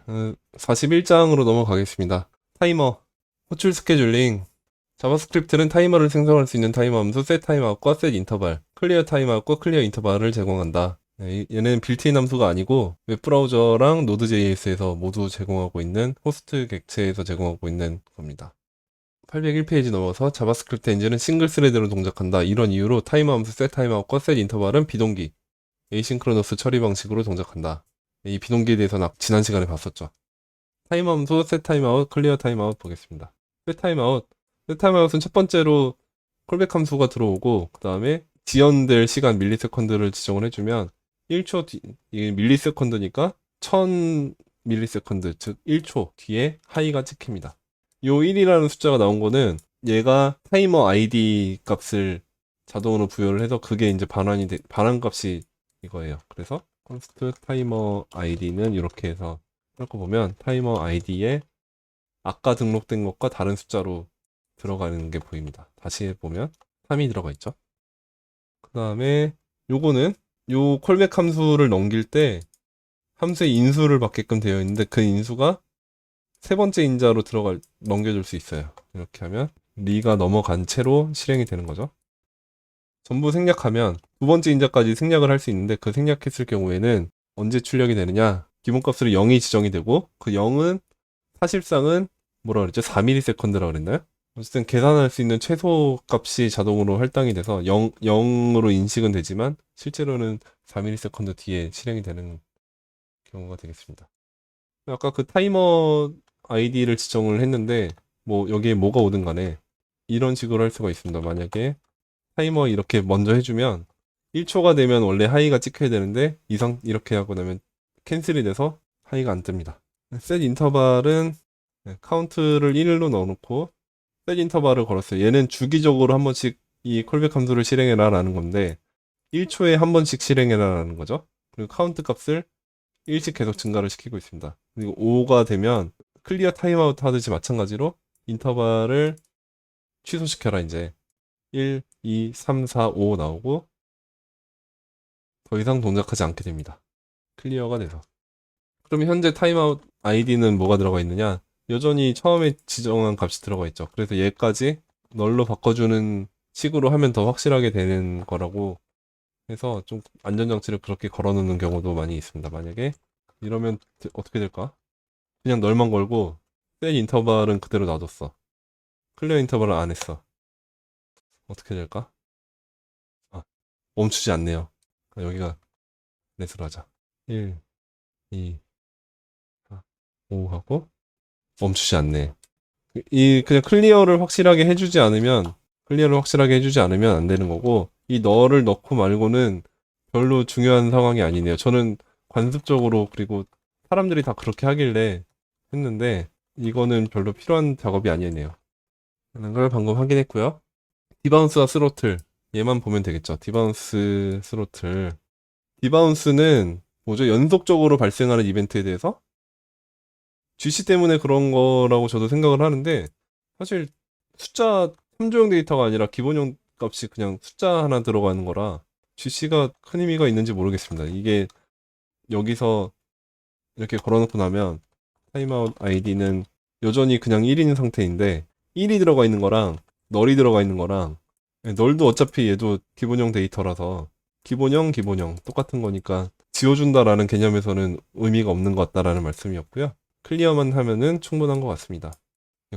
41장으로 넘어가겠습니다. 타이머, 호출 스케줄링. 자바스크립트는 타이머를 생성할 수 있는 타이머 함수 setTimeout과 setInterval, clearTimeout과 clearInterval을 제공한다. 얘는 빌트인 함수가 아니고 웹브라우저랑 노드.js에서 모두 제공하고 있는 호스트 객체에서 제공하고 있는 겁니다. 801페이지 넘어서 자바스크립트 엔진은 싱글 스레드로 동작한다. 이런 이유로 타이머 함수 setTimeout과 setInterval은 비동기, 에이싱크로너스 처리 방식으로 동작한다. 이 비동기에 대해서는 지난 시간에 봤었죠. 타임 함수 setTimeout, clearTimeout 보겠습니다. setTimeout은 첫 번째로 콜백 함수가 들어오고 그 다음에 지연될 시간 밀리세컨드를 지정을 해주면 1초 이게 밀리세컨드니까 1000 밀리세컨드 즉 1초 뒤에 하이가 찍힙니다. 요 1이라는 숫자가 나온 거는 얘가 타이머 ID 값을 자동으로 부여를 해서 그게 이제 반환 값이 이거예요. 그래서 const 타이머 id는 이렇게 해서 보면 타이머 id에 아까 등록된 것과 다른 숫자로 들어가는 게 보입니다. 다시 해보면 3이 들어가 있죠. 그 다음에 요거는 요 콜백 함수를 넘길 때 함수의 인수를 받게끔 되어 있는데 그 인수가 세 번째 인자로 넘겨줄 수 있어요. 이렇게 하면 리가 넘어간 채로 실행이 되는 거죠. 전부 생략하면 두 번째 인자까지 생략을 할 수 있는데 그 생략했을 경우에는 언제 출력이 되느냐, 기본값으로 0이 지정이 되고 그 0은 사실상은 뭐라 그랬죠? 4ms라고 그랬나요? 어쨌든 계산할 수 있는 최소 값이 자동으로 할당이 돼서 0으로 인식은 되지만 실제로는 4ms 뒤에 실행이 되는 경우가 되겠습니다. 아까 그 타이머 아이디를 지정을 했는데 뭐 여기에 뭐가 오든 간에 이런 식으로 할 수가 있습니다. 만약에 타이머 이렇게 먼저 해주면 1초가 되면 원래 하이가 찍혀야 되는데 이상 이렇게 하고 나면 캔슬이 돼서 하이가 안 뜹니다. 셋 인터벌은 카운트를 1로 넣어놓고 셋 인터벌을 걸었어요. 얘는 주기적으로 한 번씩 이 콜백 함수를 실행해라 라는 건데 1초에 한 번씩 실행해라 라는 거죠. 그리고 카운트 값을 1씩 계속 증가를 시키고 있습니다. 그리고 5가 되면 클리어 타임아웃 하듯이 마찬가지로 인터벌을 취소시켜라 이제 1, 2, 3, 4, 5 나오고 더 이상 동작하지 않게 됩니다. 클리어가 돼서. 그럼 현재 타임아웃 아이디는 뭐가 들어가 있느냐? 여전히 처음에 지정한 값이 들어가 있죠. 그래서 얘까지 널로 바꿔주는 식으로 하면 더 확실하게 되는 거라고 해서 좀 안전장치를 그렇게 걸어놓는 경우도 많이 있습니다. 만약에 이러면 어떻게 될까? 그냥 널만 걸고 셋 인터벌은 그대로 놔뒀어. 클리어 인터벌을 안 했어. 어떻게 될까? 아, 멈추지 않네요. 여기가 렛으로 하자. 1, 2, 4, 5 하고 멈추지 않네. 그냥 클리어를 확실하게 해주지 않으면 안 되는 거고, 이 너를 넣고 말고는 별로 중요한 상황이 아니네요. 저는 관습적으로, 그리고 사람들이 다 그렇게 하길래 했는데, 이거는 별로 필요한 작업이 아니네요. 라는 걸 방금 확인했고요. 디바운스와 스로틀. 얘만 보면 되겠죠. 디바운스, 스로틀. 디바운스는 뭐죠? 연속적으로 발생하는 이벤트에 대해서 GC 때문에 그런 거라고 저도 생각을 하는데 사실 숫자 참조형 데이터가 아니라 기본형 값이 그냥 숫자 하나 들어가는 거라 GC가 큰 의미가 있는지 모르겠습니다. 이게 여기서 이렇게 걸어놓고 나면 타임아웃 아이디는 여전히 그냥 1인 상태인데 1이 들어가 있는 거랑 널이 들어가 있는 거랑 널도 어차피 얘도 기본형 데이터라서 기본형 똑같은 거니까 지워준다라는 개념에서는 의미가 없는 것 같다라는 말씀이었고요. 클리어만 하면은 충분한 것 같습니다.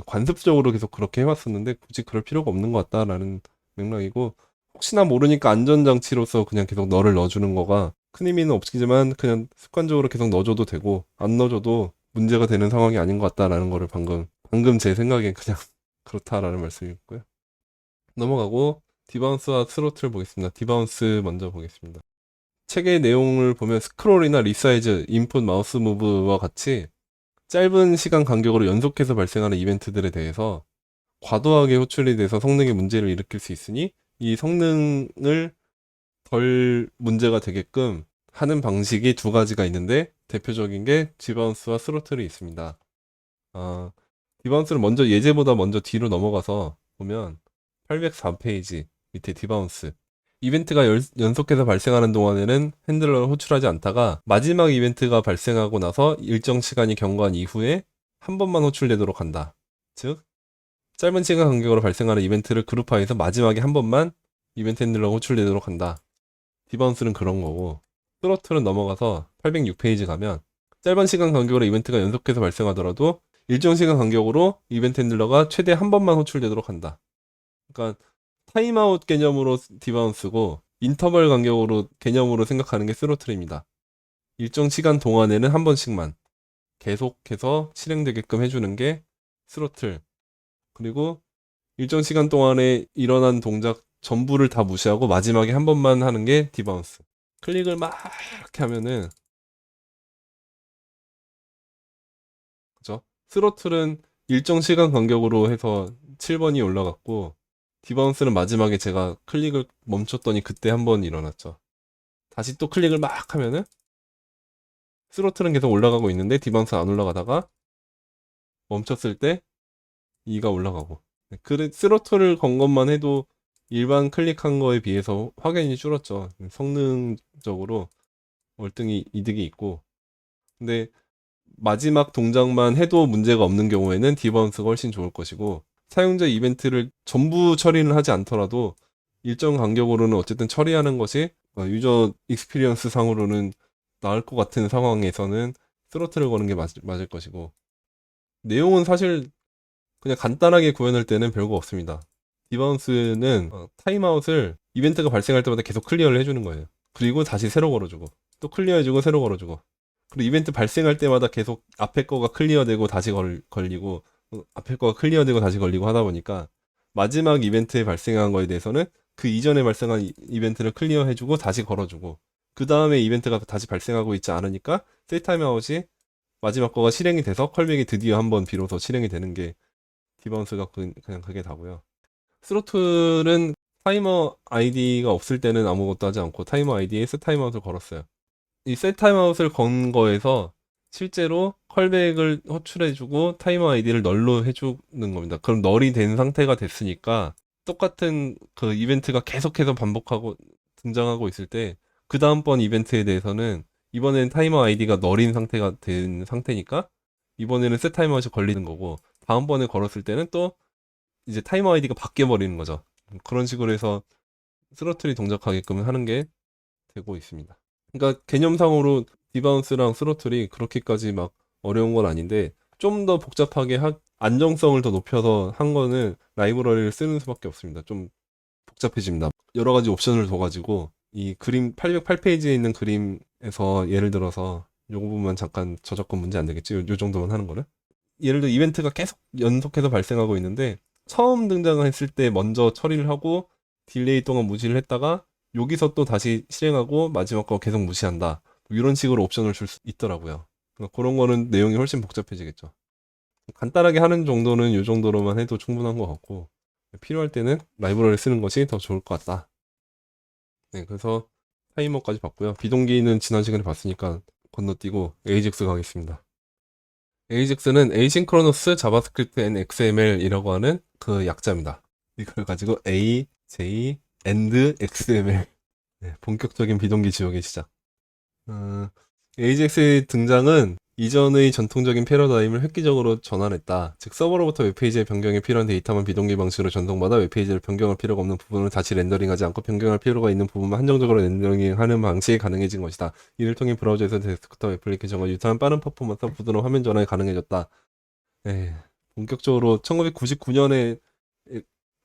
관습적으로 계속 그렇게 해왔었는데 굳이 그럴 필요가 없는 것 같다라는 맥락이고 혹시나 모르니까 안전장치로서 그냥 계속 너를 넣어주는 거가 큰 의미는 없지만 그냥 습관적으로 계속 넣어줘도 되고 안 넣어줘도 문제가 되는 상황이 아닌 것 같다라는 거를 방금 제 생각엔 그냥 그렇다라는 말씀이었고요. 넘어가고 디바운스와 스로틀 보겠습니다. 디바운스 먼저 보겠습니다. 책의 내용을 보면 스크롤이나 리사이즈, 인풋 마우스 무브와 같이 짧은 시간 간격으로 연속해서 발생하는 이벤트들에 대해서 과도하게 호출이 돼서 성능에 문제를 일으킬 수 있으니 이 성능을 덜 문제가 되게끔 하는 방식이 두 가지가 있는데 대표적인 게 디바운스와 스로틀이 있습니다. 디바운스를 예제보다 먼저 뒤로 넘어가서 보면 804페이지 밑에 디바운스 이벤트가 연속해서 발생하는 동안에는 핸들러를 호출하지 않다가 마지막 이벤트가 발생하고 나서 일정 시간이 경과한 이후에 한 번만 호출되도록 한다. 즉, 짧은 시간 간격으로 발생하는 이벤트를 그룹화해서 마지막에 한 번만 이벤트 핸들러가 호출되도록 한다. 디바운스는 그런 거고, 스로틀은 넘어가서 806페이지 가면 짧은 시간 간격으로 이벤트가 연속해서 발생하더라도 일정 시간 간격으로 이벤트 핸들러가 최대 한 번만 호출되도록 한다. 그러니까 타임아웃 개념으로 디바운스고 인터벌 간격으로 개념으로 생각하는 게 스로틀입니다. 일정 시간 동안에는 한 번씩만 계속해서 실행되게끔 해주는 게 스로틀. 그리고 일정 시간 동안에 일어난 동작 전부를 다 무시하고 마지막에 한 번만 하는 게 디바운스. 클릭을 막 이렇게 하면은, 그죠? 스로틀은 일정 시간 간격으로 해서 7번이 올라갔고, 디바운스는 마지막에 제가 클릭을 멈췄더니 그때 한 번 일어났죠. 다시 또 클릭을 막 하면은 스로틀은 계속 올라가고 있는데 디바운스 안 올라가다가 멈췄을 때 2가 올라가고. 스로틀을 건 것만 해도 일반 클릭한 거에 비해서 확연히 줄었죠. 성능적으로 월등히 이득이 있고. 근데 마지막 동작만 해도 문제가 없는 경우에는 디바운스가 훨씬 좋을 것이고, 사용자 이벤트를 전부 처리는 하지 않더라도 일정 간격으로는 어쨌든 처리하는 것이 유저 익스피리언스 상으로는 나을 것 같은 상황에서는 스로틀을 거는 게 맞을 것이고, 내용은 사실 그냥 간단하게 구현할 때는 별거 없습니다. 디바운스는 타임아웃을 이벤트가 발생할 때마다 계속 클리어를 해주는 거예요. 그리고 다시 새로 걸어주고, 또 클리어해주고 새로 걸어주고, 그리고 이벤트 발생할 때마다 계속 앞에 거가 클리어되고 다시 걸리고, 앞에 거가 클리어되고 다시 걸리고 하다 보니까 마지막 이벤트에 발생한 거에 대해서는 그 이전에 발생한 이벤트를 클리어해주고 다시 걸어주고, 그 다음에 이벤트가 다시 발생하고 있지 않으니까 세트 타임아웃이 마지막 거가 실행이 돼서 컬백이 드디어 한번 비로소 실행이 되는 게 디바운스가 그냥 그게 다고요. 스로틀은 타이머 아이디가 없을 때는 아무것도 하지 않고 타이머 아이디에 셋 타임아웃을 걸었어요. 이 셋 타임아웃을 건 거에서 실제로 컬백을 호출해주고 타이머 아이디를 널로 해주는 겁니다. 그럼 널이 된 상태가 됐으니까 똑같은 그 이벤트가 계속해서 반복하고 등장하고 있을 때 그 다음번 이벤트에 대해서는 이번에는 타이머 아이디가 널인 상태가 된 상태니까 이번에는 셋 타임아웃이 걸리는 거고, 다음번에 걸었을 때는 또 이제 타이머 아이디가 바뀌어 버리는 거죠. 그런 식으로 해서 스로틀이 동작하게끔 하는 게 되고 있습니다. 그러니까 개념상으로 디바운스랑 스로틀이 그렇게까지 막 어려운 건 아닌데, 좀 더 복잡하게 안정성을 더 높여서 한 거는 라이브러리를 쓰는 수밖에 없습니다. 좀 복잡해집니다. 여러 가지 옵션을 둬가지고 이 그림 808페이지에 있는 그림에서 예를 들어서 요거 부분만 잠깐 저작권 문제 안 되겠지? 요 정도만 하는 거는? 예를 들어 이벤트가 계속 연속해서 발생하고 있는데 처음 등장했을 때 먼저 처리를 하고 딜레이 동안 무시를 했다가 여기서 또 다시 실행하고 마지막 거 계속 무시한다. 뭐 이런 식으로 옵션을 줄 수 있더라고요. 그러니까 그런 거는 내용이 훨씬 복잡해지겠죠. 간단하게 하는 정도는 이 정도로만 해도 충분한 것 같고, 필요할 때는 라이브러리 쓰는 것이 더 좋을 것 같다. 네, 그래서 타이머까지 봤고요. 비동기는 지난 시간에 봤으니까 건너뛰고 에이젝스 가겠습니다. 에이젝스는 에이싱크로너스 자바스크립트 앤 XML이라고 하는 그 약자입니다. 이걸 가지고 A, J, AND XML. 네, 본격적인 비동기 지옥의 시작. AJAX의 등장은 이전의 전통적인 패러다임을 획기적으로 전환했다. 즉 서버로부터 웹페이지의 변경에 필요한 데이터만 비동기 방식으로 전송받아 웹페이지를 변경할 필요가 없는 부분을 다시 렌더링하지 않고 변경할 필요가 있는 부분만 한정적으로 렌더링하는 방식이 가능해진 것이다. 이를 통해 브라우저에서 데스크톱 애플리케이션과 유사한 빠른 퍼포먼스와 부드러운 화면 전환이 가능해졌다. 네, 본격적으로 1999년에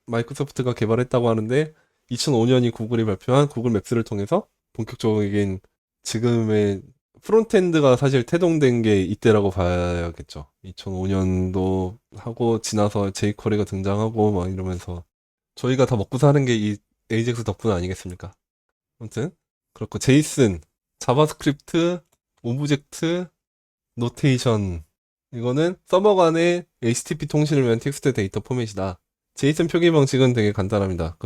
마이크로소프트가 개발했다고 하는데 2005년이 구글이 발표한 구글 맵스를 통해서 본격적인 지금의 프론트엔드가 사실 태동된 게 이때라고 봐야겠죠. 2005년도 하고 지나서 제이쿼리가 등장하고 막 이러면서 저희가 다 먹고 사는 게 이 에이젝스 덕분 아니겠습니까? 아무튼 그렇고 제이슨, 자바스크립트, 오브젝트, 노테이션, 이거는 서버 간의 HTTP 통신을 위한 텍스트 데이터 포맷이다. 제이슨 표기 방식은 되게 간단합니다.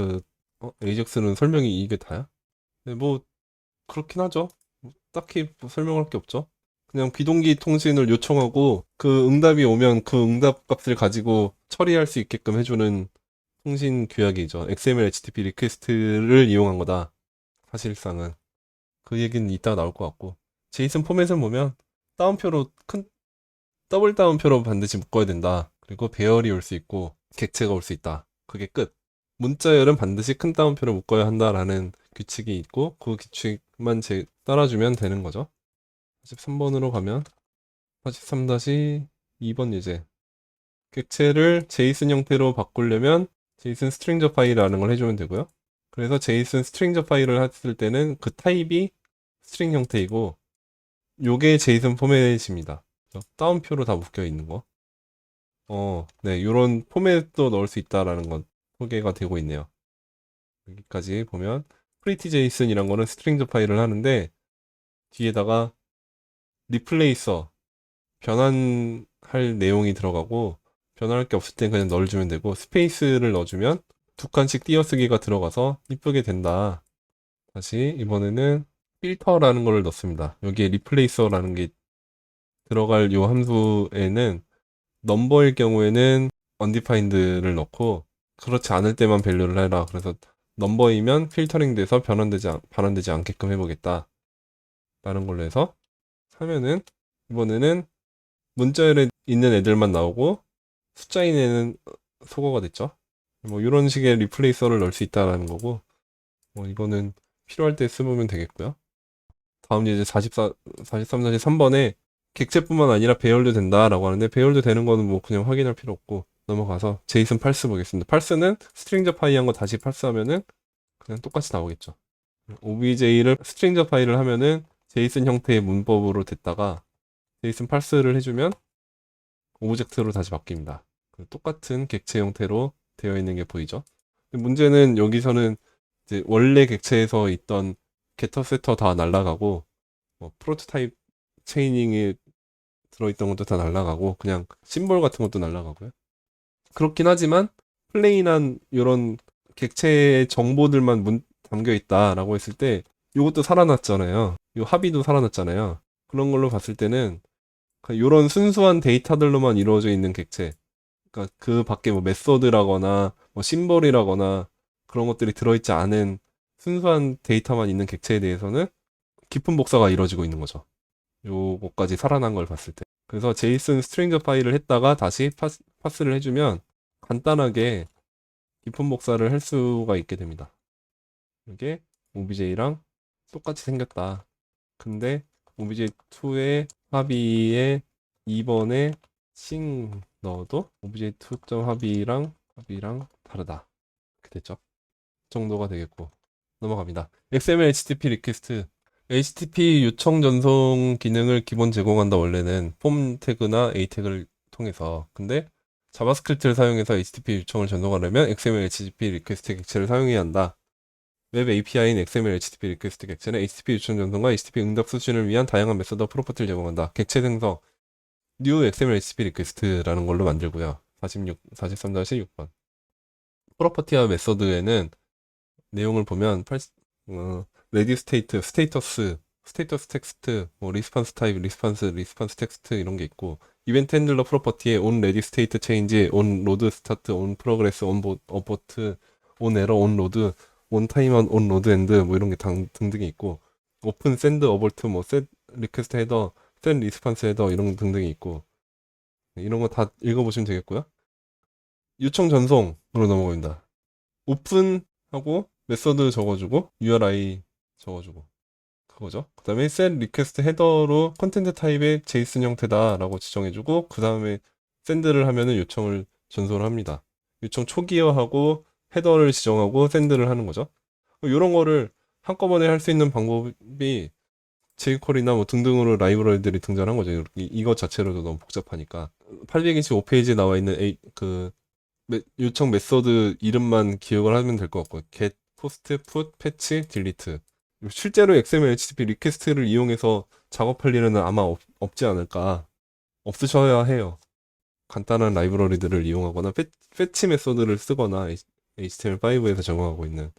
에이젝스는 설명이 이게 다야? 네, 뭐 그렇긴 하죠. 딱히 뭐 설명할 게 없죠. 그냥 비동기 통신을 요청하고 그 응답이 오면 그 응답 값을 가지고 처리할 수 있게끔 해주는 통신 규약이죠. XML HTTP 리퀘스트를 이용한 거다. 사실상은. 그 얘기는 이따가 나올 것 같고. 제이슨 포맷을 보면 따옴표로 더블 따옴표로 반드시 묶어야 된다. 그리고 배열이 올 수 있고 객체가 올 수 있다. 그게 끝. 문자열은 반드시 큰 따옴표로 묶어야 한다라는 규칙이 있고 그 규칙만 따라주면 되는 거죠. 43번으로 가면 43-2번 예제. 객체를 제이슨 형태로 바꾸려면 제이슨 스트링저 파일이라는 걸 해주면 되고요. 그래서 제이슨 스트링저 파일을 했을 때는 그 타입이 스트링 형태이고 요게 제이슨 포맷입니다. 따옴표로 다 묶여 있는 거. 네, 요런 포맷도 넣을 수 있다라는 건 소개가 되고 있네요. 여기까지 보면 프리티 제이슨이란 거는 스트링저 파일을 하는데 뒤에다가 리플레이서 변환할 내용이 들어가고 변환할 게 없을 땐 그냥 넣어주면 되고 스페이스를 넣어주면 두 칸씩 띄어쓰기가 들어가서 이쁘게 된다. 다시 이번에는 필터라는 걸 넣습니다. 여기에 리플레이서라는 게 들어갈 요 함수에는 넘버일 경우에는 undefined를 넣고 그렇지 않을 때만 밸류를 해라. 그래서 넘버이면 필터링 돼서 반환되지 않게끔 해보겠다. 라는 걸로 해서 하면은 이번에는 문자열에 있는 애들만 나오고 숫자인 애는 소거가 됐죠. 뭐 이런 식의 리플레이서를 넣을 수 있다라는 거고 뭐 이거는 필요할 때 써보면 되겠고요. 다음 예제 43-3번에 객체뿐만 아니라 배열도 된다라고 하는데 배열도 되는 거는 뭐 그냥 확인할 필요 없고 넘어가서 제이슨 parse 보겠습니다. parse는 스트링저 파이한 거 다시 parse하면은 그냥 똑같이 나오겠죠. obj를 스트링저 파일을 하면은 제이슨 형태의 문법으로 됐다가 제이슨 parse를 해주면 오브젝트로 다시 바뀝니다. 똑같은 객체 형태로 되어 있는 게 보이죠. 문제는 여기서는 이제 원래 객체에서 있던 게터 세터 다 날라가고 뭐 프로토타입 체이닝에 들어있던 것도 다 날라가고 그냥 심볼 같은 것도 날라가고요. 그렇긴 하지만 플레인한 이런 객체의 정보들만 담겨 있다라고 했을 때 이것도 살아났잖아요. 이 합의도 살아났잖아요. 그런 걸로 봤을 때는 이런 순수한 데이터들로만 이루어져 있는 객체, 그러니까 그 밖에 뭐 메소드라거나 뭐 심볼이라거나 그런 것들이 들어있지 않은 순수한 데이터만 있는 객체에 대해서는 깊은 복사가 이루어지고 있는 거죠. 요거까지 살아난 걸 봤을 때. 그래서 제이슨 스트링저 파일을 했다가 다시 파스를 해주면 간단하게 깊은 복사를 할 수가 있게 됩니다. 이게 OBJ랑 똑같이 생겼다. 근데 OBJ2의 합의에 2번에 싱 넣어도 obj2.합의랑 다르다. 이렇게 됐죠. 그 정도가 되겠고 넘어갑니다. XML HTTP 리퀘스트 HTTP 요청 전송 기능을 기본 제공한다. 원래는 폼 태그나 A 태그를 통해서. 근데 자바스크립트를 사용해서 HTTP 요청을 전송하려면 XML HTTP 리퀘스트 객체를 사용해야 한다. 웹 API인 XML HTTP 리퀘스트 객체는 HTTP 요청 전송과 HTTP 응답 수신을 위한 다양한 메서드 프로퍼티를 제공한다. 객체 생성 new XML HTTP 리퀘스트라는 걸로 만들고요. 43-6번. 프로퍼티와 메서드에는 내용을 보면 레디 스테이트, 스테이터스 텍스트, 뭐 리스판스 타입, 리스판스 텍스트 이런 게 있고 이벤트 핸들러 프로퍼티에 on 레디 스테이트 체인지, on 로드 스타트, on 프로그레스, on 어버트, on 에러, on 로드, on 타임아웃, on 로드 엔드 뭐 이런 게 등등이 있고 오픈 샌드 어버트, 뭐 셋 리퀘스트 헤더, 셋 리스판스 헤더 이런 등등이 있고 이런 거 다 읽어보시면 되겠고요. 요청 전송으로 넘어갑니다. 오픈하고 메서드 적어주고 URI 적어주고 그거죠. 그 다음에 set request 헤더로 컨텐트 타입의 제이슨 형태다라고 지정해주고 그 다음에 샌드를 하면은 요청을 전송을 합니다. 요청 초기화하고 헤더를 지정하고 샌드를 하는 거죠. 이런 거를 한꺼번에 할 수 있는 방법이 jQuery나 뭐 등등으로 라이브러리들이 등장한 거죠. 이것 자체로도 너무 복잡하니까 825페이지에 나와 있는 요청 메소드 이름만 기억을 하면 될 것 같고 get, post, put, patch, delete 실제로 XML HTTP 리퀘스트를 이용해서 작업할 일은 아마 없지 않을까. 없으셔야 해요. 간단한 라이브러리들을 이용하거나 패치 메소드를 쓰거나 HTML5에서 적용하고 있는.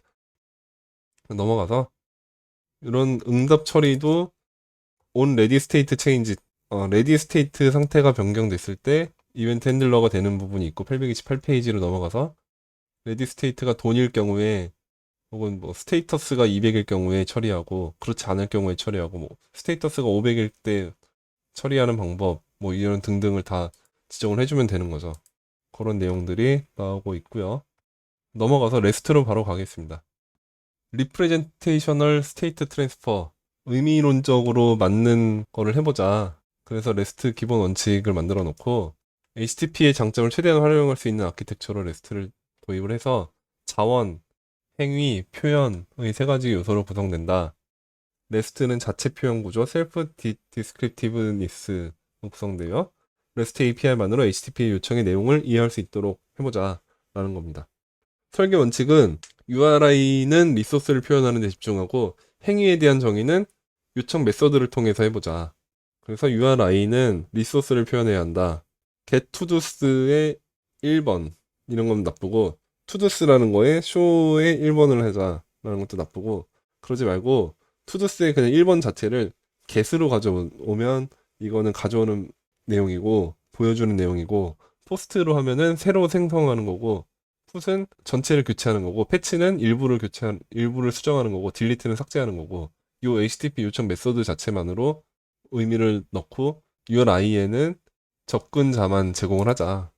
넘어가서 이런 응답 처리도 on ready state change, ready state 상태가 변경됐을 때 이벤트 핸들러가 되는 부분이 있고 828페이지로 넘어가서 레디 스테이트가 돈일 경우에 혹은 뭐 스테이터스가 200일 경우에 처리하고 그렇지 않을 경우에 처리하고 뭐 스테이터스가 500일 때 처리하는 방법 뭐 이런 등등을 다 지정을 해주면 되는 거죠. 그런 내용들이 나오고 있고요. 넘어가서 레스트로 바로 가겠습니다. 리프레젠테이셔널 스테이트 트랜스퍼 의미론적으로 맞는 거를 해보자. 그래서 레스트 기본 원칙을 만들어 놓고 HTTP의 장점을 최대한 활용할 수 있는 아키텍처로 레스트를 도입을 해서 자원, 행위, 표현의 세 가지 요소로 구성된다. 레스트는 자체 표현 구조, 셀프 디스크립티브니스 구성되어 REST API만으로 HTTP 요청의 내용을 이해할 수 있도록 해보자 라는 겁니다. 설계 원칙은 URI는 리소스를 표현하는 데 집중하고 행위에 대한 정의는 요청 메서드를 통해서 해보자. 그래서 URI는 리소스를 표현해야 한다. getToDos의 1번 이런 건 나쁘고 toDos라는 거에 show의 1번을 하자라는 것도 나쁘고 그러지 말고 toDos의 그냥 1번 자체를 get으로 가져오면 이거는 가져오는 내용이고 보여주는 내용이고 포스트로 하면은 새로 생성하는 거고 풋은 전체를 교체하는 거고 패치는 일부를 수정하는 거고 딜리트는 삭제하는 거고 요 HTTP 요청 메소드 자체만으로 의미를 넣고 URI에는 접근자만 제공을 하자.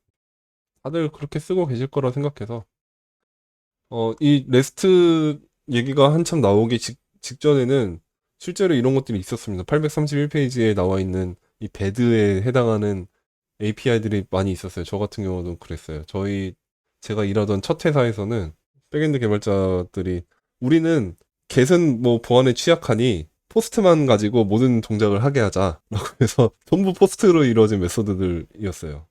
다들 그렇게 쓰고 계실 거라 생각해서 이 레스트 얘기가 한참 나오기 직전에는 실제로 이런 것들이 있었습니다. 831페이지에 나와 있는 이 배드에 해당하는 API들이 많이 있었어요. 저 같은 경우도 그랬어요. 제가 일하던 첫 회사에서는 백엔드 개발자들이 우리는 get은 뭐 보안에 취약하니 포스트만 가지고 모든 동작을 하게 하자. 라고 해서 전부 포스트로 이루어진 메소드들이었어요.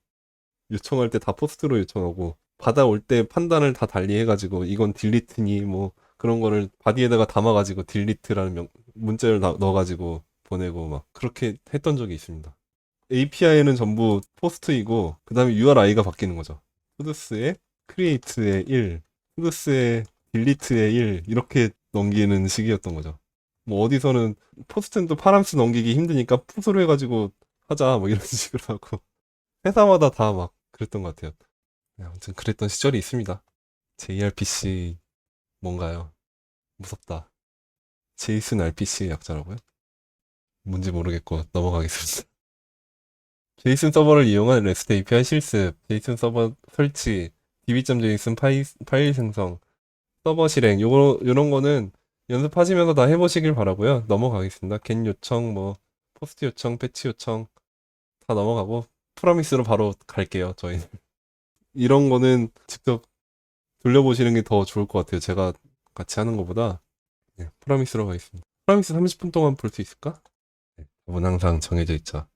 요청할 때 다 포스트로 요청하고 받아올 때 판단을 다 달리 해가지고 이건 딜리트니 뭐 그런 거를 바디에다가 담아가지고 딜리트라는 문자를 넣어가지고 보내고 막 그렇게 했던 적이 있습니다. API는 전부 포스트이고 그 다음에 URI가 바뀌는 거죠. 푸드스의 크리에이트의 1, 푸드스의 딜리트의 1 이렇게 넘기는 식이었던 거죠. 뭐 어디서는 포스트는 또 파람스 넘기기 힘드니까 푸스로 해가지고 하자 뭐 이런 식으로 하고 회사마다 다 막 그랬던 것 같아요. 네, 아무튼 그랬던 시절이 있습니다. JRPC 뭔가요? 무섭다. 제이슨 RPC의 약자라고요? 뭔지 모르겠고 넘어가겠습니다. 제이슨 서버를 이용한 REST API 실습, 제이슨 서버 설치, db.json 파일 생성, 서버 실행, 요런 거는 연습하시면서 다 해보시길 바라고요. 넘어가겠습니다. get 요청, 뭐 포스트 요청, 패치 요청 다 넘어가고 프로미스로 바로 갈게요. 저희는 이런 거는 직접 돌려보시는 게 더 좋을 것 같아요. 제가 같이 하는 것보다. 네, 프로미스로 가겠습니다. 프로미스 30분 동안 볼 수 있을까? 네, 답은 항상 정해져 있죠.